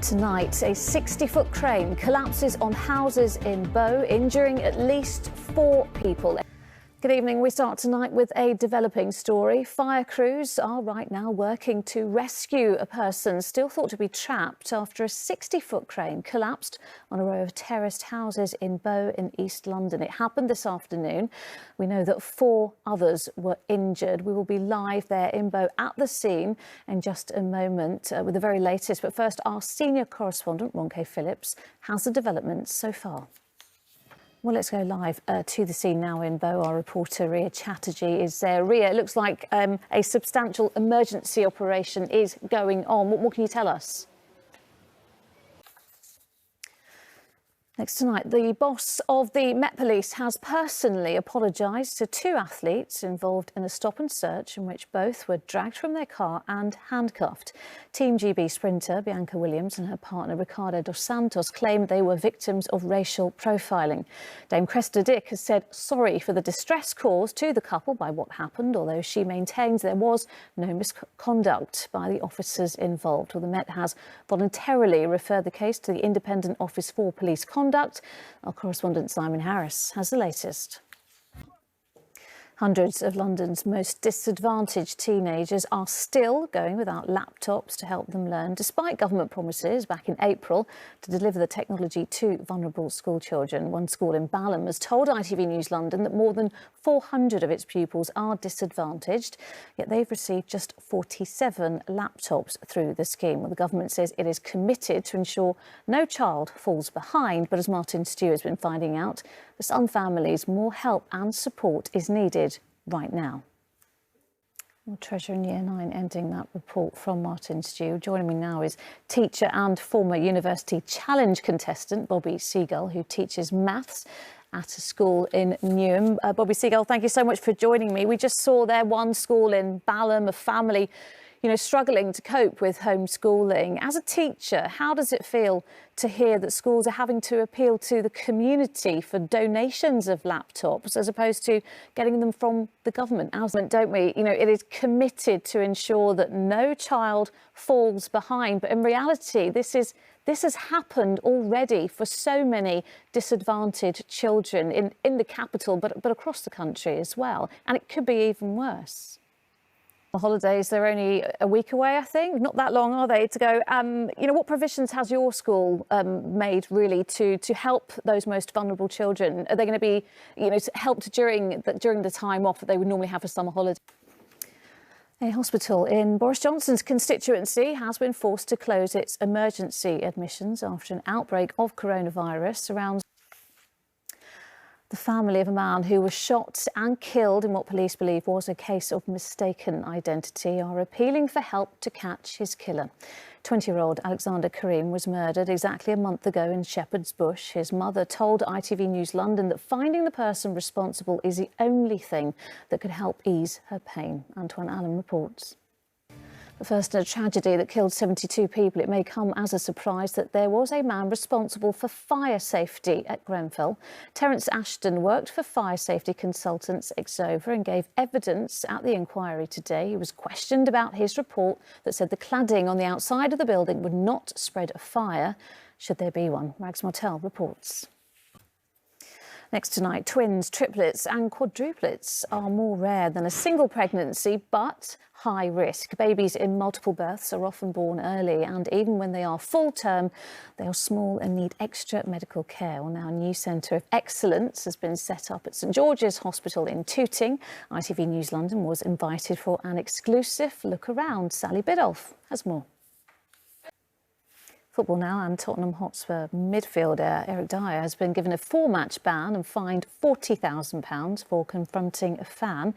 Tonight, a 60-foot crane collapses on houses in Bow, injuring at least 4 people. Good evening. We start tonight with a developing story. Fire crews are right now working to rescue a person still thought to be trapped after a 60-foot crane collapsed on a row of terraced houses in Bow in East London. It happened this afternoon. We know that 4 others were injured. We will be live there in Bow at the scene in just a moment with the very latest. But first, our senior correspondent, Ronke Phillips, has the developments so far. Well, let's go live to the scene now in Bow. Our reporter Ria Chatterjee is there. Ria, it looks like a substantial emergency operation is going on. What can you tell us? Next tonight, the boss of the Met Police has personally apologised to 2 athletes involved in a stop and search in which both were dragged from their car and handcuffed. Team GB sprinter Bianca Williams and her partner Ricardo dos Santos claim they were victims of racial profiling. Dame Cressida Dick has said sorry for the distress caused to the couple by what happened, although she maintains there was no misconduct by the officers involved. Well, the Met has voluntarily referred the case to the Independent Office for Police Conduct. Our correspondent Simon Harris has the latest. Hundreds of London's most disadvantaged teenagers are still going without laptops to help them learn, despite government promises back in April to deliver the technology to vulnerable school children. One school in Balham has told ITV News London that more than 400 of its pupils are disadvantaged, yet they've received just 47 laptops through the scheme. Well, the government says it is committed to ensure no child falls behind, but as Martin Stew has been finding out, for some families, more help and support is needed right now. Well, Treasure in Year 9 ending that report from Martin Stew. Joining me now is teacher and former University Challenge contestant Bobby Siegel, who teaches maths at a school in Newham. Bobby Siegel, thank you so much for joining me. We just saw there one school in Balham, a family, struggling to cope with homeschooling. As a teacher, how does it feel to hear that schools are having to appeal to the community for donations of laptops as opposed to getting them from the government? Don't we? It is committed to ensure that no child falls behind. But in reality, this has happened already for so many disadvantaged children in the capital, but across the country as well. And it could be even worse. The holidays, they're only a week away, I think. Not that long, are they, to go? What provisions has your school made, really, to help those most vulnerable children? Are they going to be, helped during the time off that they would normally have for summer holidays? A hospital in Boris Johnson's constituency has been forced to close its emergency admissions after an outbreak of coronavirus around the family of a man who was shot and killed in what police believe was a case of mistaken identity are appealing for help to catch his killer. 20-year-old Alexander Karim was murdered exactly a month ago in Shepherd's Bush. His mother told ITV News London that finding the person responsible is the only thing that could help ease her pain. Antoine Allen reports. First, a tragedy that killed 72 people. It may come as a surprise that there was a man responsible for fire safety at Grenfell. Terence Ashton worked for fire safety consultants Exova and gave evidence at the inquiry today. He was questioned about his report that said the cladding on the outside of the building would not spread a fire, should there be one. Rags Martel reports. Next tonight, twins, triplets and quadruplets are more rare than a single pregnancy, but high risk. Babies in multiple births are often born early, and even when they are full term, they are small and need extra medical care. Well, now a new centre of excellence has been set up at St George's Hospital in Tooting. ITV News London was invited for an exclusive look around. Sally Biddulph has more. Football now, and Tottenham Hotspur midfielder Eric Dyer has been given a 4-match ban and fined £40,000 for confronting a fan.